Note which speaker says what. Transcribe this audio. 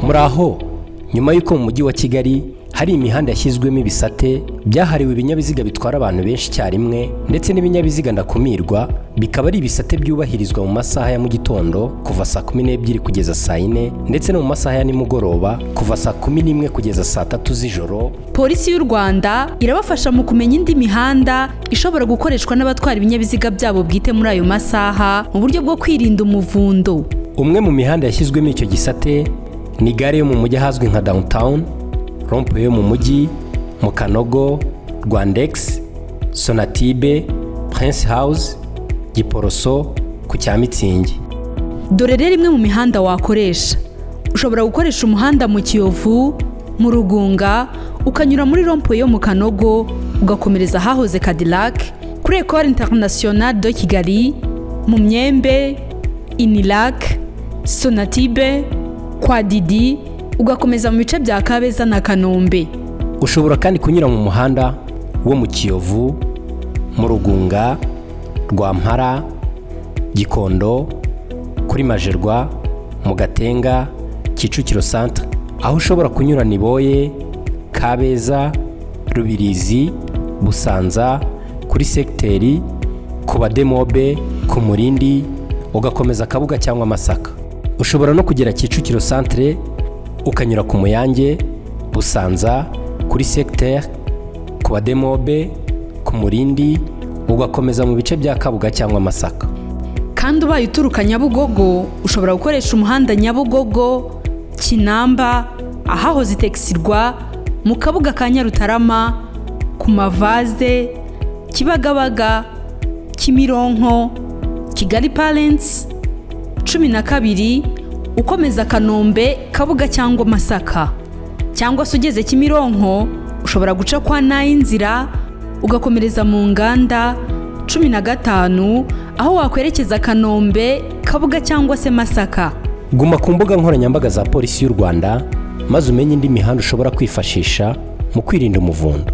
Speaker 1: Muraho, nyuma y'uko mu mujyi wa Kigali hari imihanda yashyizwemo ibisate byahariwe ibinyabiziga bitwara abantu benshi icyarimwe ndetse n'ibinyabiziga ndakumirwa, bikaba ari ibisate byubahirizwa mu masaha ya mu gitondo kuva saa 12 kugeza saa 4 ndetse no mu masaha ya nimugoroba kuva saa 11 kugeza saa 3 z'ijoro.
Speaker 2: Polisi y'u Rwanda irabafasha mu kumenya indi mihanda ishobora gukoreshwa n'abatwara ibinyabiziga byabo bwite muri ayo masaha mu buryo bwo kwirinda umuvundo.
Speaker 1: Umwe mu mihanda yashyizwemo icyo gisate ni gare yo mu mujyi ahazwi nka Downtown, Rompuwe yo mu mujyi, mu Kanogo, Rwandex, Sonatibe, Prince House, Giporoso, ku Cyamitsingi.
Speaker 2: Dore rero imwe mu mihanda wakoresha. Ushobora gukoresha umuhanda mu Kiyovu, mu Rugunga, ukanyura muri Rompuwe yo mu Kanogo, ugakomereza ahahoze Cadillac, kuri Ecole Internationale de Kigali, mu Myembe, Inilac, Sonatibe, kwa Didi, ugakomeza mu bice bya Kabeza na Kanombe.
Speaker 1: Ushobora kandi kunyura mu muhanda wo mu Kiyovu, mu Rugunga, Rwampara, Gikondo, kuri Majerwa, mu Gatenga, Kicukiro Centre, aho ushobora kunyura Niboye, Kabeza, Rubirizi, Busanza, kuri Secteri, ku Bademobe, ku Murindi, ugakomeza Kabuga cyangwa Masaka. Ushobora no kugera Kicukiro Centre ukanyura ku Muyange, Busanza, kuri Secteur, ku Bademobe, ku Murindi, ugakomeza mu bice bya Kabuga cyangwa Masaka.
Speaker 2: Kandi ubaye uturuka Nyabugogo, ushobora gukoresha umuhanda Nyabugogo, Kinamba, ahahoze Texirwa, mu Kabuga ka Nyarutarama, ku Mavaze, Kibagabaga, Kimironko, Kigali Parents, 12, ukomeza Kanombe, Kabuga cyangwa Masaka. Cyangwa se ugeze Kimironko, ushobora guca kwa Nayinzira, ugakomereza mu Nganda, 15, aho wakwerekeza Kanombe, Kabuga cyangwa se Masaka.
Speaker 1: Guma ku mbuga nkoranyambaga za Polisi y'u Rwanda maze umenye indi mihanda ushobora kwifashisha mu kwirinda umuvundo.